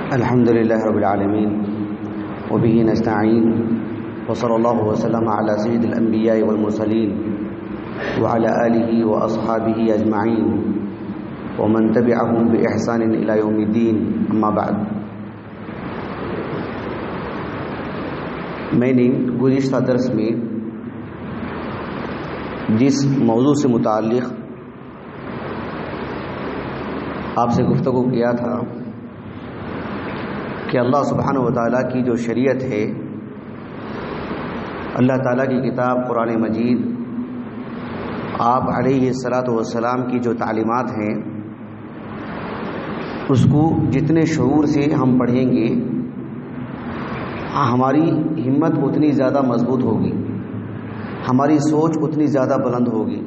الحمد لله رب العالمين وبه نستعين وصلى الله وسلم على سيد الأنبياء والمرسلين وعلى آله وأصحابه أجمعين ومن تبعهم بإحسان إلى يوم الدين أما بعد. میں نے گزشتہ درس میں جس موضوع سے متعلق آپ سے گفتگو کیا تھا کہ اللہ سبحانہ و تعالیٰ کی جو شریعت ہے، اللہ تعالیٰ کی کتاب قرآن مجید، آپ علیہ الصلاۃ والسلام کی جو تعلیمات ہیں، اس کو جتنے شعور سے ہم پڑھیں گے ہماری ہمت اتنی زیادہ مضبوط ہوگی، ہماری سوچ اتنی زیادہ بلند ہوگی،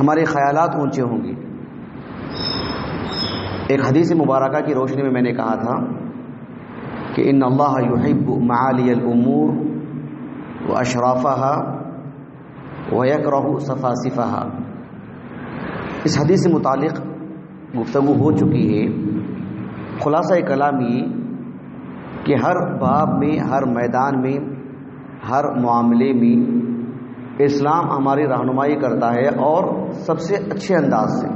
ہمارے خیالات اونچے ہوں گے. ایک حدیث مبارکہ کی روشنی میں نے کہا تھا کہ ان اللہ یحب معالی الامور واشرافها ویکرہ سفاسفها. اس حدیث سے متعلق گفتگو ہو چکی ہے. خلاصہ کلام یہ کہ ہر باب میں، ہر میدان میں، ہر معاملے میں اسلام ہماری رہنمائی کرتا ہے، اور سب سے اچھے انداز سے.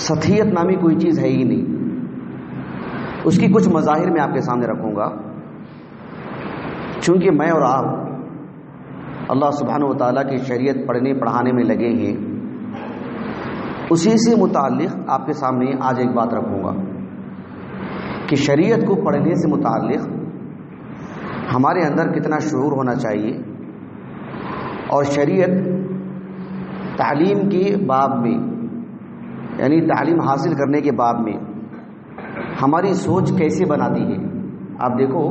سطحیت نامی کوئی چیز ہے ہی نہیں. اس کی کچھ مظاہر میں آپ کے سامنے رکھوں گا. چونکہ میں اور آپ اللہ سبحانہ و تعالیٰ کی شریعت پڑھنے پڑھانے میں لگے ہیں، اسی سے متعلق آپ کے سامنے آج ایک بات رکھوں گا کہ شریعت کو پڑھنے سے متعلق ہمارے اندر کتنا شعور ہونا چاہیے، اور شریعت تعلیم کے باب میں، یعنی تعلیم حاصل کرنے کے باب میں ہماری سوچ کیسے بناتی ہے. آپ دیکھو،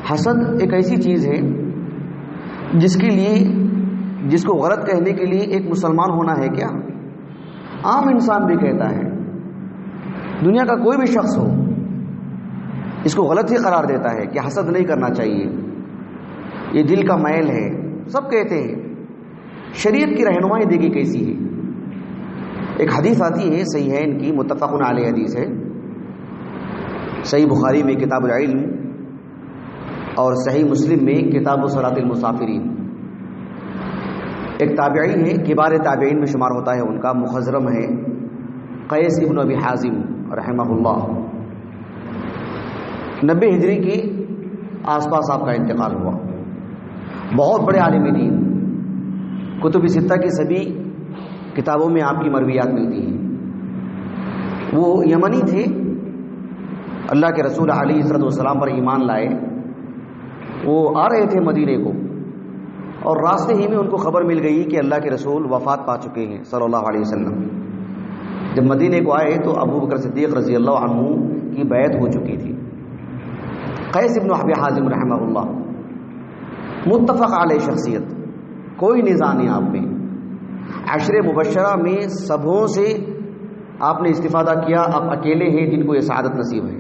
حسد ایک ایسی چیز ہے جس کو غلط کہنے کے لیے ایک مسلمان ہونا ہے کیا، عام انسان بھی کہتا ہے. دنیا کا کوئی بھی شخص ہو اس کو غلط ہی قرار دیتا ہے کہ حسد نہیں کرنا چاہیے، یہ دل کا میل ہے. سب کہتے ہیں. شریعت کی رہنمائی دیکھی کیسی ہے. ایک حدیث آتی ہے صحیحین کی، متفق علیہ حدیث ہے، صحیح بخاری میں کتاب العلم اور صحیح مسلم میں کتاب صلاۃ المسافرین. ایک تابعی ہے، کبار تابعین میں شمار ہوتا ہے، ان کا مخضرم ہے قیس ابن ابی حازم رحمہ اللہ. 90 ہجری کے آس پاس آپ کا انتقال ہوا. بہت بڑے عالم دین، کتب ستہ کی سبھی کتابوں میں آپ کی مرویات ملتی ہیں. وہ یمنی تھے، اللہ کے رسول علیہ الصلوۃ والسلام پر ایمان لائے. وہ آ رہے تھے مدینے کو، اور راستے ہی میں ان کو خبر مل گئی کہ اللہ کے رسول وفات پا چکے ہیں صلی اللہ علیہ وسلم. جب مدینے کو آئے تو ابو بکر صدیق رضی اللہ عنہ کی بیعت ہو چکی تھی. قیس ابن ابی حازم رحمہ اللہ متفق علیہ شخصیت، کوئی نزاع نہیں آپ میں. عشر مبشرہ میں سبوں سے آپ نے استفادہ کیا. آپ اکیلے ہیں جن کو یہ سعادت نصیب ہے.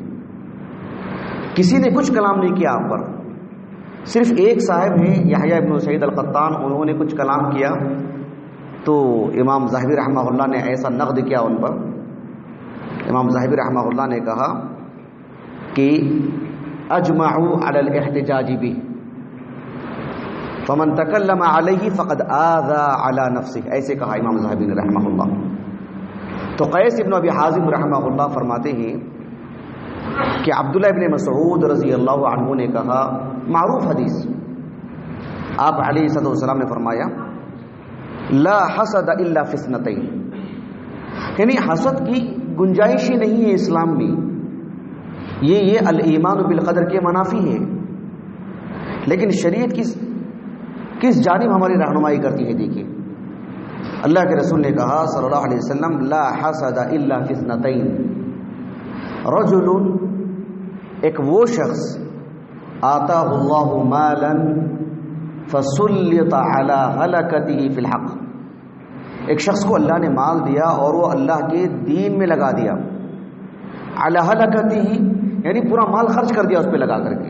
کسی نے کچھ کلام نہیں کیا آپ پر. صرف ایک صاحب ہیں یحییٰ ابن سعید القطان، انہوں نے کچھ کلام کیا تو امام ذاہبی رحمہ اللہ نے ایسا نقد کیا ان پر. امام ذاہبی رحمہ اللہ نے کہا کہ اجمعوا علی الاحتجاج به فمن تکلم علیہ فقد آذى علی نفسہ، ایسے کہا امام ذاہبی نے رحمہ اللہ. تو قیس ابن ابی حازم رحمہ اللہ فرماتے ہیں کہ عبداللہ ابن مسعود رضی اللہ عنہ نے کہا، معروف حدیث، آپ علیہ الصلوۃ والسلام نے فرمایا لا حسد الا فی اثنتین، یعنی حسد کی گنجائش ہی نہیں ہے اسلام میں. یہ الایمان بالقدر کے منافی ہے. لیکن شریعت کس جانب ہماری رہنمائی کرتی ہے. دیکھیے، اللہ کے رسول نے کہا صلی اللہ علیہ وسلم لا حسد الا فی اثنتین، رجل، ایک وہ شخص آتاہ اللہ مالا فسلط علی ہلکتہ فی الحق، ایک شخص کو اللہ نے مال دیا اور وہ اللہ کے دین میں لگا دیا. علی ہلکتہ یعنی پورا مال خرچ کر دیا اس پہ لگا کر کے.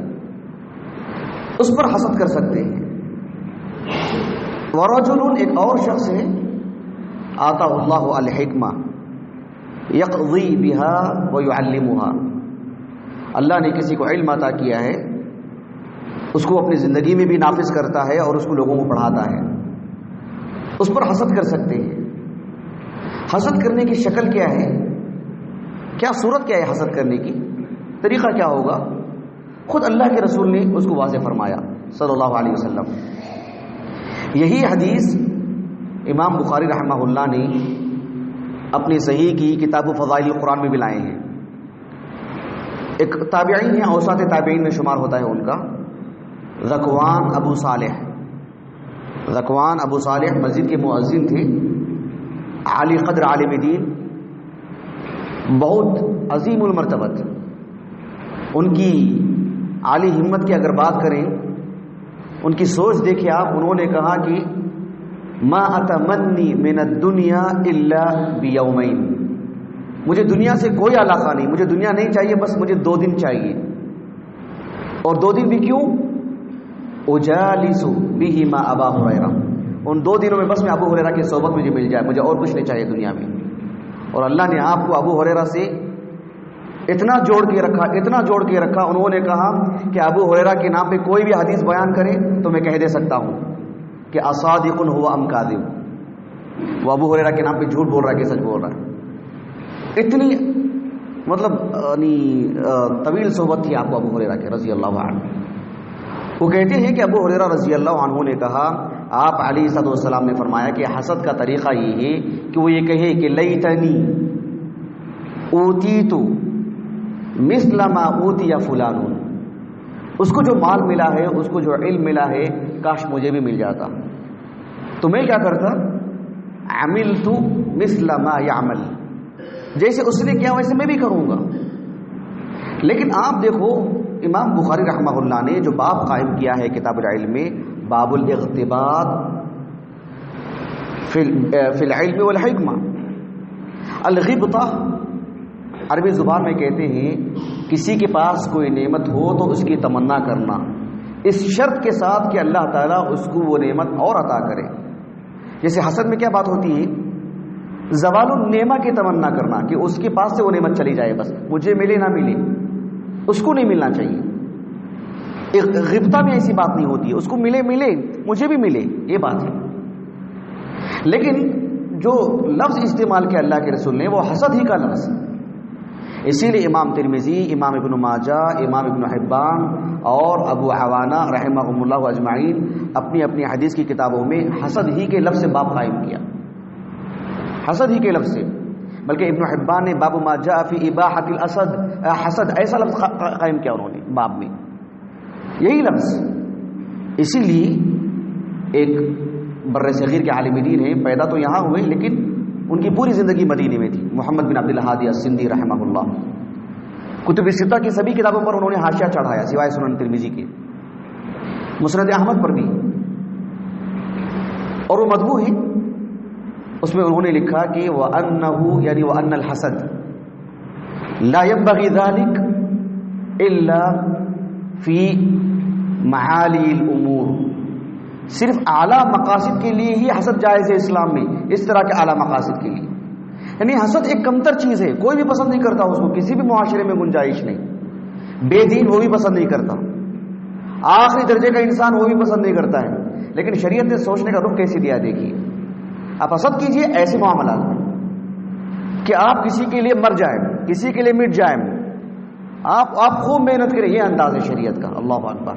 اس پر حسد کر سکتے ہیں. ورجل، ایک اور شخص ہے آتا اللہ الحکمہ، یقضی بہا ویعلمھا، اللہ نے کسی کو علم عطا کیا ہے، اس کو اپنی زندگی میں بھی نافذ کرتا ہے اور اس کو لوگوں کو پڑھاتا ہے. اس پر حسد کر سکتے ہیں. حسد کرنے کی شکل کیا ہے، کیا صورت کیا ہے حسد کرنے کی، طریقہ کیا ہوگا؟ خود اللہ کے رسول نے اس کو واضح فرمایا صلی اللہ علیہ وسلم. یہی حدیث امام بخاری رحمہ اللہ نے اپنی صحیح کی کتاب فضائل القرآن میں بھی لائے ہیں. ایک تابعین ہیں، اوساط تابعین میں شمار ہوتا ہے ان کا، ذکوان ابو صالح. ذکوان ابو صالح مسجد کے مؤذن تھے، عالی قدر عالم دین، بہت عظیم المرتبت. ان کی عالی ہمت کی اگر بات کریں، ان کی سوچ دیکھیں آپ. انہوں نے کہا کہ ما اتمنی من الدنیا الا بیومین، مجھے دنیا سے کوئی علاقہ نہیں، مجھے دنیا نہیں چاہیے، بس مجھے 2 دن چاہیے. اور 2 دن بھی کیوں؟ اجالس بہما ابا ہریرہ، ان 2 دنوں میں بس میں ابو ہریرہ کی صحبت مجھے مل جائے، مجھے اور کچھ نہیں چاہیے دنیا میں. اور اللہ نے آپ کو ابو ہریرہ سے اتنا جوڑ کے رکھا، اتنا جوڑ کے رکھا. انہوں نے کہا کہ ابو ہریرہ کے نام پہ کوئی بھی حدیث بیان کرے تو میں کہہ دے سکتا ہوں کہ اصادق هو ام کاذب، وہ ابو ہریرہ کے نام پہ جھوٹ بول رہا ہے کہ سچ بول رہا ہے. اتنی مطلب طویل صحبت تھی آپ کو ابو ہریرہ کے رضی اللہ عنہ. وہ کہتے ہیں کہ ابو ہریرہ رضی اللہ عنہ نے کہا، آپ علیہ الصلوۃ والسلام نے فرمایا کہ حسد کا طریقہ یہ ہے کہ وہ یہ کہے کہ لیتنی اوتیت مثل ما اوتی فلان، اس کو جو مال ملا ہے، اس کو جو علم ملا ہے، کاش مجھے بھی مل جاتا. تو میں کیا کرتا؟ عملت مثل ما يعمل، جیسے اس نے کیا ویسے میں بھی کروں گا. لیکن آپ دیکھو امام بخاری رحمہ اللہ نے جو باب قائم کیا ہے کتاب العلم میں، باب الاغتباط فی العلم والحکمہ. الغبطہ عربی زبان میں کہتے ہیں کسی کے پاس کوئی نعمت ہو تو اس کی تمنا کرنا، اس شرط کے ساتھ کہ اللہ تعالیٰ اس کو وہ نعمت اور عطا کرے. جیسے حسد میں کیا بات ہوتی ہے؟ زوال النعمہ کی تمنا کرنا کہ اس کے پاس سے وہ نعمت چلی جائے، بس مجھے ملے نہ ملے، اس کو نہیں ملنا چاہیے. غبطہ میں ایسی بات نہیں ہوتی ہے، اس کو ملے مجھے بھی ملے، یہ بات ہے. لیکن جو لفظ استعمال کیا اللہ کے رسول نے وہ حسد ہی کا لفظ. اسی لیے امام ترمذی، امام ابن ماجہ، امام ابن حبان اور ابو عوانہ رحمہم اللہ اجمعین اپنی اپنی حدیث کی کتابوں میں حسد ہی کے لفظ سے باب قائم کیا، حسد ہی کے لفظ سے. بلکہ ابن حبان نے باب ما جاء فی اباحۃ حسد ایسا لفظ قائم کیا انہوں نے باب میں، یہی لفظ. اسی لیے ایک بر صغیر کے عالم دین ہیں، پیدا تو یہاں ہوئے لیکن ان کی پوری زندگی مدینے میں تھی، محمد بن عبد الہادی السندی رحمہ اللہ. کتب ستہ کی سبھی کتابوں پر انہوں نے حاشیہ چڑھایا سوائے سنن ترمذی کے، مسند احمد پر بھی، اور وہ مطبوع ہے. اس میں انہوں نے لکھا کہ وَأَنَّهُ یعنی وَأَنَّ الْحَسَدَ لَا يَنبَغِي ذَلِكَ إِلَّا فِي مَعَالِي الْأُمُورِ، صرف اعلیٰ مقاصد کے لیے ہی حسد جائز ہے اسلام میں، اس طرح کے اعلیٰ مقاصد کے لیے. یعنی حسد ایک کمتر چیز ہے، کوئی بھی پسند نہیں کرتا اس کو، کسی بھی معاشرے میں گنجائش نہیں. بے دین وہ بھی پسند نہیں کرتا، آخری درجے کا انسان وہ بھی پسند نہیں کرتا ہے. لیکن شریعت نے سوچنے کا رخ کیسے دیا دیکھیے. آپ حسد کیجئے ایسے معاملات میں کہ آپ کسی کے لیے مر جائیں، کسی کے لیے مٹ جائیں، آپ خوب محنت کریں، یہ انداز ہے شریعت کا. اللہ اکبر.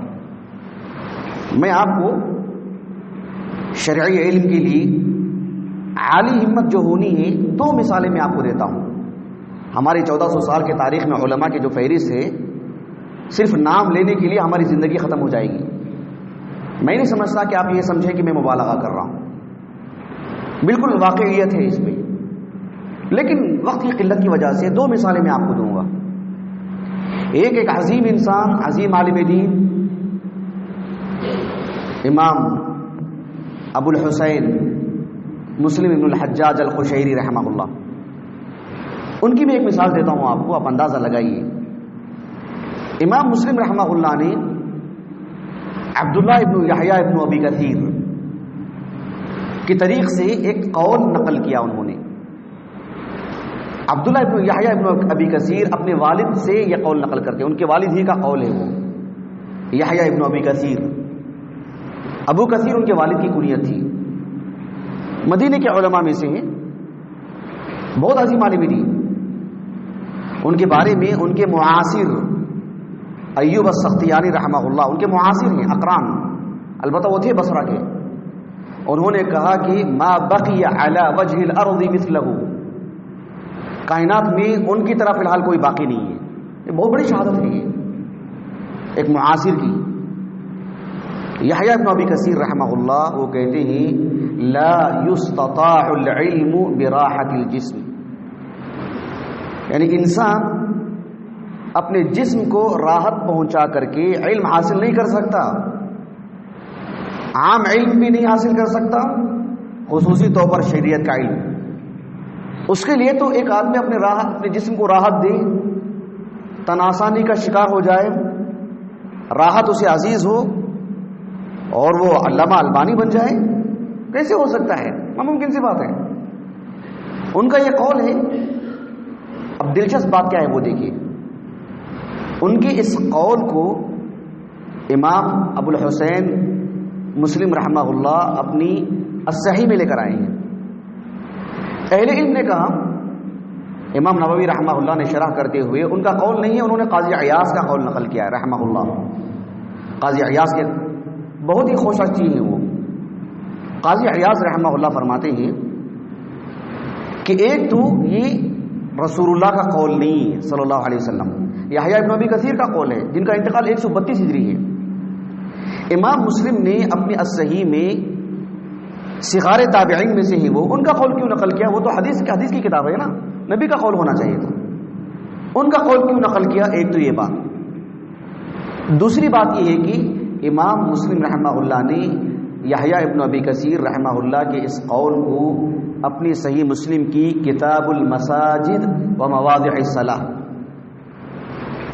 میں آپ کو شرعی علم کے لیے عالی ہمت جو ہونی ہے 2 مثالیں میں آپ کو دیتا ہوں. ہماری 1400 سال کے تاریخ میں علماء کی جو فہرست ہے، صرف نام لینے کے لیے ہماری زندگی ختم ہو جائے گی. میں نہیں سمجھتا کہ آپ یہ سمجھیں کہ میں مبالغہ کر رہا ہوں، بالکل واقعیت ہے اس میں. لیکن وقت کی قلت کی وجہ سے 2 مثالیں میں آپ کو دوں گا. ایک عظیم انسان، عظیم عالم دین، امام ابو الحسین مسلم ابن الحجاج القشیری رحمہ اللہ، ان کی بھی ایک مثال دیتا ہوں آپ کو، آپ اندازہ لگائیے. امام مسلم رحمہ اللہ نے عبداللہ ابن یحییٰ ابن ابی کثیر کی طریق سے ایک قول نقل کیا. انہوں نے عبداللہ ابن یحییٰ ابن ابی کثیر اپنے والد سے یہ قول نقل کرتے ہیں، ان کے والد ہی کا قول ہے وہ یحییٰ ابن ابی کثیر۔ ابو کثیر ان کے والد کی کنیت تھی، مدینے کے علماء میں سے ہیں، بہت عظیم عالم دین۔ ان کے بارے میں ان کے معاصر ایوب السختیانی رحمہ اللہ، ان کے معاصر ہیں، اقران، البتہ وہ تھے بصرہ کے، انہوں نے کہا کہ ما بقی علی وجہ الارض مثلہ، کائنات میں ان کی طرح فی الحال کوئی باقی نہیں ہے۔ یہ بہت بڑی شہادت ہے، یہ ایک معاصر کی۔ یحییٰ ابن ابی کثیر رحمہ اللہ وہ کہتے ہیں لا یستطاع العلم براحت الجسم، یعنی انسان اپنے جسم کو راحت پہنچا کر کے علم حاصل نہیں کر سکتا، عام علم بھی نہیں حاصل کر سکتا، خصوصی طور پر شریعت کا علم۔ اس کے لیے تو ایک آدمی اپنے جسم کو راحت دے، تناسانی کا شکار ہو جائے، راحت اسے عزیز ہو اور وہ علامہ البانی بن جائے، کیسے ہو سکتا ہے؟ ناممکن سی بات ہے۔ ان کا یہ قول ہے۔ اب دلچسپ بات کیا ہے وہ دیکھیے، ان کے اس قول کو امام ابو الحسین مسلم رحمہ اللہ اپنی الصحیح میں لے کر آئے ہیں۔ اہل علم نے کہا، امام نووی رحمہ اللہ نے شرح کرتے ہوئے، ان کا قول نہیں ہے، انہوں نے قاضی عیاض کا قول نقل کیا ہے رحمہ اللہ۔ قاضی عیاض کے بہت ہی خوش چیز ہیں وہ۔ قاضی عیاض رحمہ اللہ فرماتے ہیں کہ ایک تو یہ رسول اللہ کا قول نہیں ہے صلی اللہ علیہ وسلم، یحییٰ ابن ابی کثیر کا قول ہے جن کا انتقال 132 ہجری ہے۔ امام مسلم نے اپنی الصحیح میں صغار تابعین میں سے ہی وہ ان کا قول کیوں نقل کیا؟ وہ تو حدیث کی کتاب ہے نا، نبی کا قول ہونا چاہیے تھا، ان کا قول کیوں نقل کیا؟ ایک تو یہ بات۔ دوسری بات یہ ہے کہ امام مسلم رحمہ اللہ نے یحییٰ ابن ابی کثیر رحمہ اللہ کے اس قول کو اپنی صحیح مسلم کی کتاب المساجد و مواضع الصلاۃ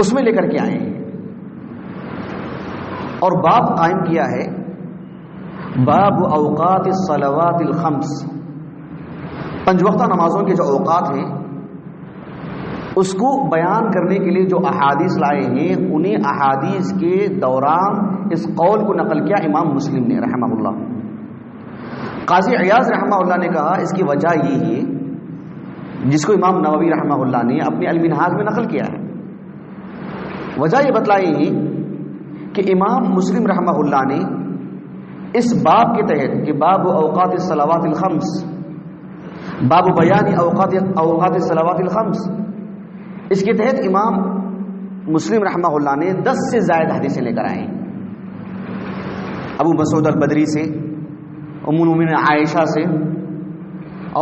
اس میں لے کر کے آئے ہیں، اور باب قائم کیا ہے باب اوقات الصلوات الخمس، 5 وقتہ نمازوں کے جو اوقات ہیں اس کو بیان کرنے کے لیے جو احادیث لائے ہیں، انہیں احادیث کے دوران اس قول کو نقل کیا امام مسلم نے رحمہ اللہ۔ قاضی عیاض رحمہ اللہ نے کہا اس کی وجہ یہ ہے جس کو امام نووی رحمہ اللہ نے اپنے المنہاج میں نقل کیا ہے۔ وجہ یہ بتلائی ہے کہ امام مسلم رحمہ اللہ نے اس باب کے تحت کہ باب اوقات الصلوات الخمس، باب بیان اوقات الصلوات الخمس، اس کے تحت امام مسلم رحمہ اللہ نے 10 سے زائد حدیثیں لے کر آئے ہیں، ابو مسعود البدری سے، ام المؤمنین عائشہ سے،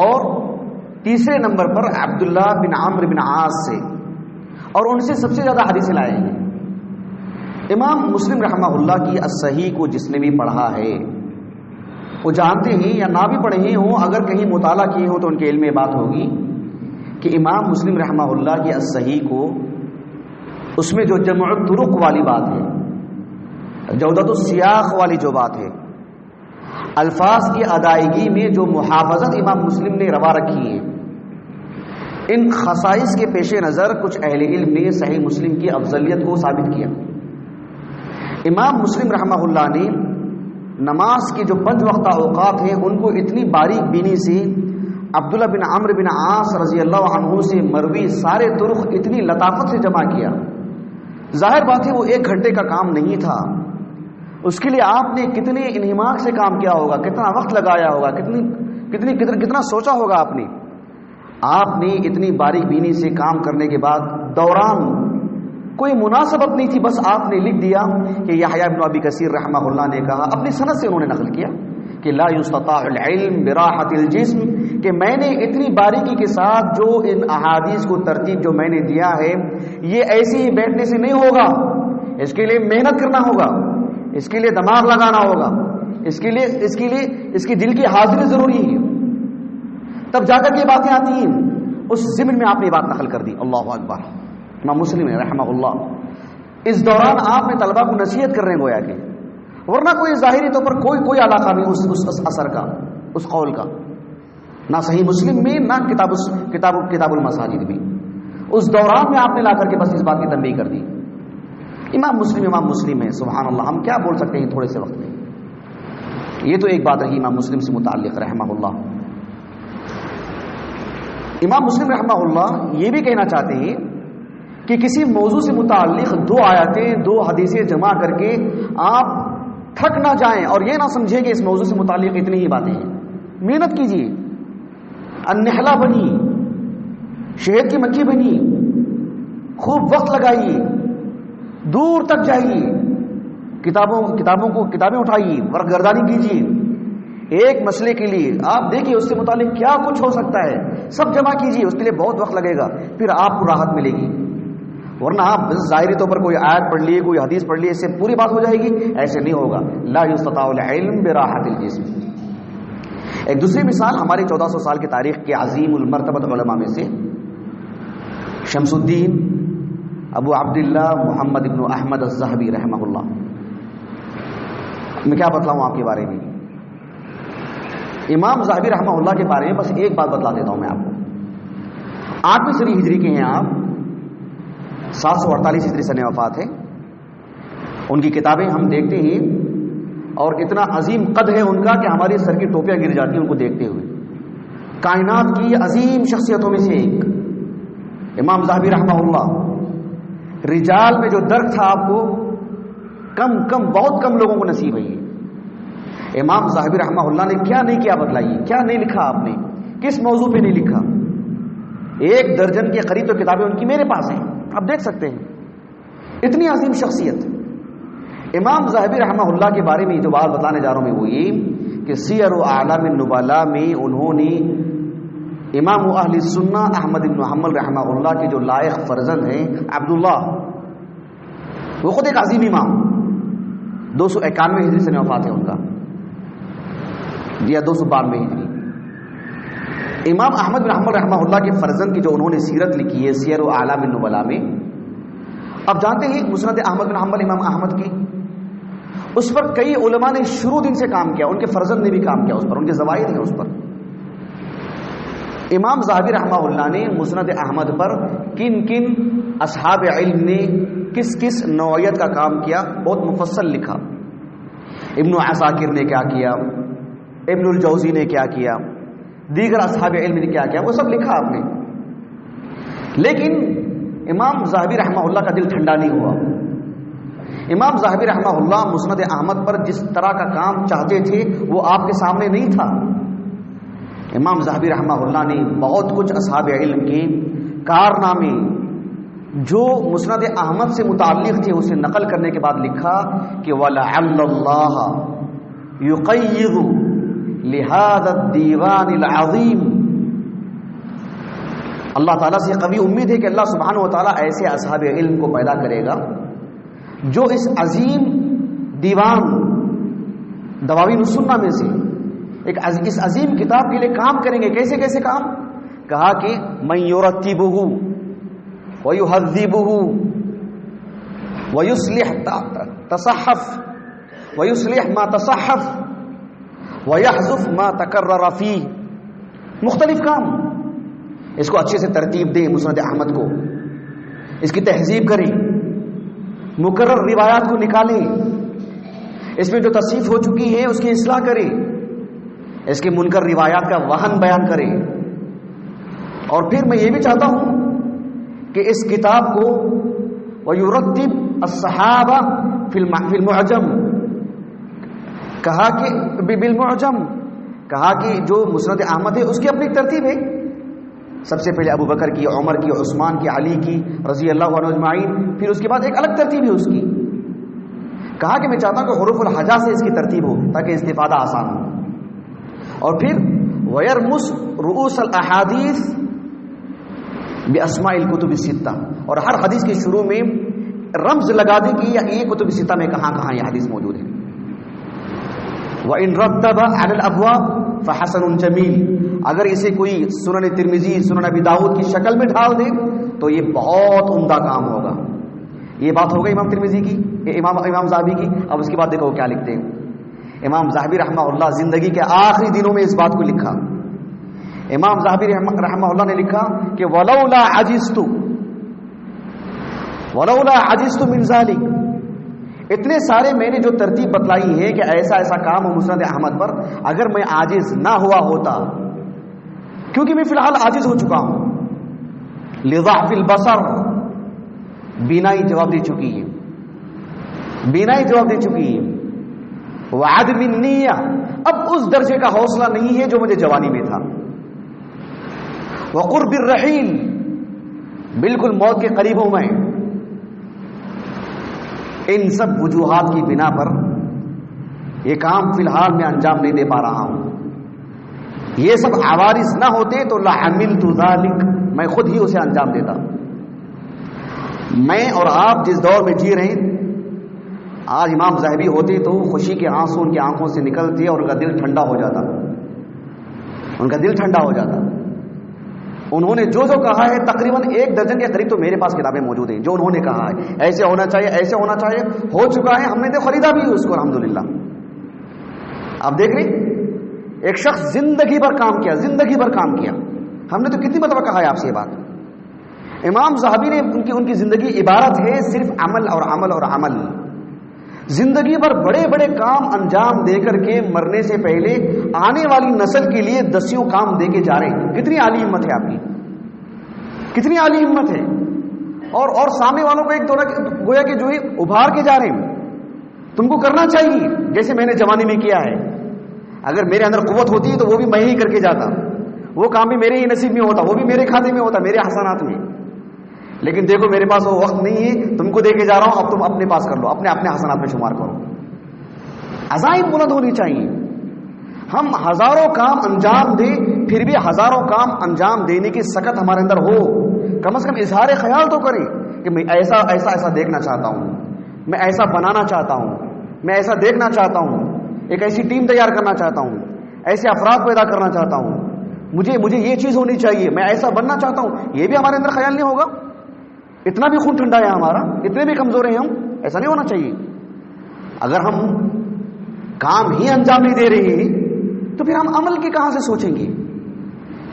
اور تیسرے نمبر پر عبداللہ بن عمرو بن عاص سے، اور ان سے سب سے زیادہ حدیثیں لائے ہیں۔ امام مسلم رحمہ اللہ کی الصحیح کو جس نے بھی پڑھا ہے وہ جانتے ہیں یا نہ بھی پڑھے ہوں، اگر کہیں مطالعہ کیے ہوں تو ان کے علم میں بات ہوگی کہ امام مسلم رحمہ اللہ کی الصحیح کو اس میں جو جمع الطرق والی بات ہے، جودت السیاق والی جو بات ہے، الفاظ کی ادائیگی میں جو محافظت امام مسلم نے روا رکھی ہے، ان خصائص کے پیش نظر کچھ اہل علم نے صحیح مسلم کی افضلیت کو ثابت کیا۔ امام مسلم رحمہ اللہ نے نماز کے جو 5 وقتہ اوقات ہیں ان کو اتنی باریک بینی سے عبداللہ بن عمرو بن عاص رضی اللہ عنہ سے مروی سارے طرق اتنی لطافت سے جمع کیا۔ ظاہر بات ہے وہ 1 گھنٹے کا کام نہیں تھا، اس کے لیے آپ نے کتنے انہماک سے کام کیا ہوگا، کتنا وقت لگایا ہوگا، کتنا سوچا ہوگا آپ نے اتنی باریک بینی سے کام کرنے کے بعد دوران کوئی مناسبت نہیں تھی، بس آپ نے لکھ دیا کہ یحییٰ ابن ابی کثیر رحمہ اللہ نے کہا، اپنی سند سے انہوں نے نقل کیا کہ لا یستطاع العلم براحت الجسم، کہ میں نے اتنی باریکی کے ساتھ جو ان احادیث کو ترتیب جو میں نے دیا ہے یہ ایسے ہی بیٹھنے سے نہیں ہوگا، اس کے لیے محنت کرنا ہوگا، اس کے لیے دماغ لگانا ہوگا، اس کی دل کی حاضری ضروری ہے، تب جا کر یہ باتیں آتی ہیں۔ اس ضمن میں آپ نے یہ بات نقل کر دی، اللہ اکبر۔ امام مسلم رحمہ اللہ اس دوران آپ نے طلبہ کو نصیحت کر رہے ہیں گویا کہ، ورنہ کوئی ظاہری طور پر کوئی علاقہ نہیں اس اثر کا، اس قول کا، نہ صحیح مسلم میں، نہ کتاب المساجد میں. اس دوران میں آپ نے لا کر کے بس اس بات کی تنبیہ کر دی. امام مسلم ہے. سبحان اللہ، ہم کیا بول سکتے ہیں تھوڑے سے وقت میں. یہ تو ایک بات رہی امام مسلم سے متعلق رحمہ اللہ. امام مسلم رحمہ اللہ یہ بھی کہنا چاہتے ہیں کہ کسی موضوع سے متعلق 2 آیتیں 2 حدیثیں جمع کر کے آپ تھک نہ جائیں اور یہ نہ سمجھیں کہ اس موضوع سے متعلق اتنی ہی باتیں ہیں. محنت کیجیے، النحلہ بنی، شہد کی مکھی بنی، خوب وقت لگائیے، دور تک جائیے، کتابیں اٹھائیے، ورقگردانی کیجیے. ایک مسئلے کے لیے آپ دیکھیے اس سے متعلق کیا کچھ ہو سکتا ہے، سب جمع کیجیے. اس کے لیے بہت وقت لگے گا، پھر آپ کو راحت ملے گی. ورنہ آپ ظاہری طور پر کوئی آیت پڑھ لیے، کوئی حدیث پڑھ لیے، اس سے پوری بات ہو جائے گی، ایسے نہیں ہوگا. لا یستطاع العلم براحت الجسم. ایک دوسری مثال ہماری 1400 سال کی تاریخ کے عظیم المرتبہ علماء میں سے شمس الدین ابو عبداللہ محمد ابن احمد الذہبی رحمہ اللہ. میں کیا بتلاؤں آپ کے بارے میں. امام ذہبی رحمہ اللہ کے بارے میں بس ایک بات بتلا دیتا ہوں میں آپ کو. 8ویں صدی ہجری کے ہیں آپ، 748 ہجری سن وفات ہے. ان کی کتابیں ہم دیکھتے ہیں اور اتنا عظیم قد ہے ان کا کہ ہماری سر کی ٹوپیاں گر جاتی ہیں ان کو دیکھتے ہوئے. کائنات کی عظیم شخصیتوں میں سے ایک امام ذہبی رحمہ اللہ. رجال میں جو درک تھا آپ کو بہت کم لوگوں کو نصیب ہے. امام ذہبی رحمہ اللہ نے کیا نہیں کیا بتلائیے، کیا نہیں لکھا آپ نے، کس موضوع پہ نہیں لکھا. 1 درجن کے قریب تو کتابیں ان کی میرے پاس ہیں، آپ دیکھ سکتے ہیں. اتنی عظیم شخصیت. امام ذہبی رحمہ اللہ کے بارے میں جو بات بتانے جا رہا ہوں میں وہ یہ کہ سیر و اعلام النبلاء میں انہوں نے امام اہل سنہ احمد بن حنبل رحمہ اللہ کے جو لائق فرزند ہیں عبداللہ، وہ خود ایک عظیم امام، 291 ہجری سے وفات ہے ان کا یا 292 ہجری. امام احمد بن حنبل رحمہ اللہ کے فرزند کی جو انہوں نے سیرت لکھی ہے سیر و اعلام النبلاء میں. اب جانتے ہیں مسند احمد بن حنبل امام احمد کی، اس پر کئی علماء نے شروع دن سے کام کیا، ان کے فرزند نے بھی کام کیا اس پر، ان کے زوائد ہیں اس پر. امام ذہبی رحمہ اللہ نے مسند احمد پر کن اصحاب علم نے کس نوعیت کا کام کیا بہت مفصل لکھا. ابن عساکر نے کیا کیا، ابن الجوزی نے کیا کیا، دیگر اصحاب علم نے کیا کیا، وہ سب لکھا آپ نے. لیکن امام ذہبی رحمہ اللہ کا دل ٹھنڈا نہیں ہوا. امام ذہبی رحمہ اللہ مسند احمد پر جس طرح کا کام چاہتے تھے وہ آپ کے سامنے نہیں تھا. امام ذہبی رحمہ اللہ نے بہت کچھ اصحاب علم کے کارنامے جو مسند احمد سے متعلق تھے اسے نقل کرنے کے بعد لکھا کہ وَلَعَلَّ اللَّهَ يُقَيِّضُ لِهَذَا الدِّيوَانِ الْعَظِيمِ. اللہ تعالیٰ سے قوی امید ہے کہ اللہ سبحانہ و تعالیٰ ایسے اصحاب علم کو پیدا کرے گا جو اس عظیم دیوان دواوین السنہ میں سے اس عظیم کتاب کے لیے کام کریں گے. کیسے کیسے کام؟ کہا کہ من یرتبہ ویہذبہ ویصلح تصحف ویصلح ما تصحف ویحذف ما تکرر فیہ. مختلف کام. اس کو اچھے سے ترتیب دیں مسند احمد کو، اس کی تہذیب کریں، مکرر روایات کو نکالیں، اس میں جو تصحیف ہو چکی ہے اس کی اصلاح کریں، اس کے منکر روایات کا وہن بیان کریں. اور پھر میں یہ بھی چاہتا ہوں کہ اس کتاب کو وَيُرَتِّبْ الصَّحَابَةَ فِي الْمُعْجَمِ، کہا کہ بالمعجم، کہا کہ جو مسند احمد ہے اس کی اپنی ترتیب ہے. سب سے پہلے ابو بکر کی، عمر کی، عثمان کی، علی کی رضی اللہ عنہ اجمعین، پھر اس کے بعد ایک الگ ترتیب ہے اس کی. کہا کہ میں چاہتا ہوں کہ حروف الہجا سے اس کی ترتیب ہو تاکہ استفادہ آسان ہو. اور پھر وَيَرْمُسْ رُؤُوسَ الْأَحَادِيثِ بِأَسْمَاءِ الْكُتُبِ السِّتَّةِ، اور ہر حدیث کے شروع میں رمز لگا دیں کہ یہ کتب ستہ میں کہاں کہاں یہ حدیث موجود ہے. وَإِن رَتَّبَ عَلَى الْأَبْوَابِ فَحَسَنٌ جَمِيلٌ، اگر اسے کوئی سنن ترمذی، سنن ابی داؤد کی شکل میں ڈھال دے تو یہ بہت عمدہ کام ہوگا. یہ بات ہو گئی امام ترمذی کی، امام ذہبی کی. اب اس کے بعد دیکھو کیا لکھتے ہیں. امام ذہبی رحمہ اللہ زندگی کے آخری دنوں میں اس بات کو لکھا امام ذہبی رحمہ اللہ نے لکھا کہ ولولا عجزت من ذلک، اتنے سارے میں نے جو ترتیب بتلائی ہے کہ ایسا ایسا کام ہو مسند احمد پر، اگر میں عاجز نہ ہوا ہوتا، کیونکہ میں فی الحال عاجز ہو چکا ہوں، لضعف البصر، بینائی جواب دے چکی ہے، بینائی جواب دے چکی ہے، وعدم النیہ، اب اس درجے کا حوصلہ نہیں ہے جو مجھے جوانی میں تھا، وقرب الرحیل، بالکل موت کے قریب ہوں میں، ان سب وجوہات کی بنا پر یہ کام فی الحال میں انجام نہیں دے پا رہا ہوں، یہ سب عوارض نہ ہوتے تو لعملت ذلک، میں خود ہی اسے انجام دیتا۔ میں اور آپ جس دور میں جی رہے ہیں، آج امام ذہبی ہوتے تو خوشی کے آنسو ان کی آنکھوں سے نکلتے اور ان کا دل ٹھنڈا ہو جاتا، ان کا دل ٹھنڈا ہو جاتا۔ انہوں نے جو کہا ہے تقریباً 1 درجن کے قریب تو میرے پاس کتابیں موجود ہیں جو انہوں نے کہا ہے، ایسے ہونا چاہیے، ایسے ہونا چاہیے، ہو چکا ہے، ہم نے تو خریدا بھی اس کو الحمدللہ۔ آپ دیکھ رہے ایک شخص زندگی بھر کام کیا، زندگی بھر کام کیا، ہم نے تو کتنی مرتبہ کہا ہے آپ سے یہ بات۔ امام ذہبی نے ان کی زندگی عبارت ہے صرف عمل اور عمل اور عمل، زندگی بھر بڑے بڑے کام انجام دے کر کے مرنے سے پہلے آنے والی نسل کے لیے 10 کام دے کے جا رہے ہیں۔ کتنی عالی ہمت ہے آپ کی، کتنی عالی ہمت ہے، اور سامنے والوں کو ایک گویا کہ جو ہے ابھار کے جا رہے ہیں، تم کو کرنا چاہیے جیسے میں نے جوانی میں کیا ہے، اگر میرے اندر قوت ہوتی ہے تو وہ بھی میں ہی کر کے جاتا، وہ کام بھی میرے ہی نصیب میں ہوتا، وہ بھی میرے کھاتے میں ہوتا، میرے حسنات میں، لیکن دیکھو میرے پاس وہ وقت نہیں ہے، تم کو دے کے جا رہا ہوں، اب تم اپنے پاس کر لو، اپنے حسنات میں شمار کرو۔ عزائم بلند ہونی چاہیے، ہم ہزاروں کام انجام دیں پھر بھی ہزاروں کام انجام دینے کی سکت ہمارے اندر ہو، کم از کم اظہار خیال تو کریں کہ میں ایسا ایسا ایسا دیکھنا چاہتا ہوں، میں ایسا بنانا چاہتا ہوں، میں ایسا دیکھنا چاہتا ہوں، ایک ایسی ٹیم تیار کرنا چاہتا ہوں، ایسے افراد پیدا کرنا چاہتا ہوں، مجھے یہ چیز ہونی چاہیے، میں ایسا بننا چاہتا ہوں، یہ بھی ہمارے اندر خیال نہیں ہوگا؟ اتنا بھی خون ٹھنڈا ہے ہمارا، اتنے بھی کمزور ہیں ہم، ایسا نہیں ہونا چاہیے۔ اگر ہم کام ہی انجام نہیں دے رہے ہیں تو پھر ہم عمل کی کہاں سے سوچیں گے؟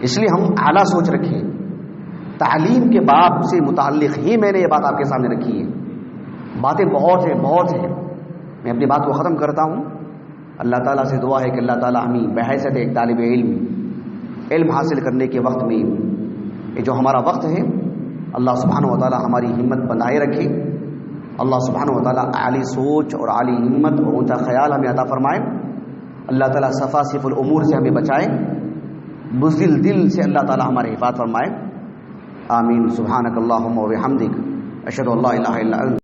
اس لیے ہم اعلیٰ سوچ رکھیں، تعلیم کے باب سے متعلق ہی میں نے یہ بات آپ کے سامنے رکھی ہے، باتیں بہت ہیں بہت ہیں، میں اپنی بات کو ختم کرتا ہوں۔ اللہ تعالیٰ سے دعا ہے کہ اللہ تعالیٰ ہمیں بحیثیت ایک طالب علم حاصل کرنے کے وقت میں یہ جو ہمارا وقت ہے، اللہ سبحانہ و تعالیٰ ہماری ہمت بنائے رکھے، اللہ سبحانہ و تعالیٰ عالی سوچ اور عالی ہمت اور اونچا خیال ہمیں عطا فرمائے، اللہ تعالیٰ سفاسف الامور سے ہمیں بچائے، بزدل دل سے اللہ تعالیٰ ہمارے حفاظت فرمائے، آمین۔ سبحانک اللہم و بحمدک، اشہد ان لا الہ الا انت۔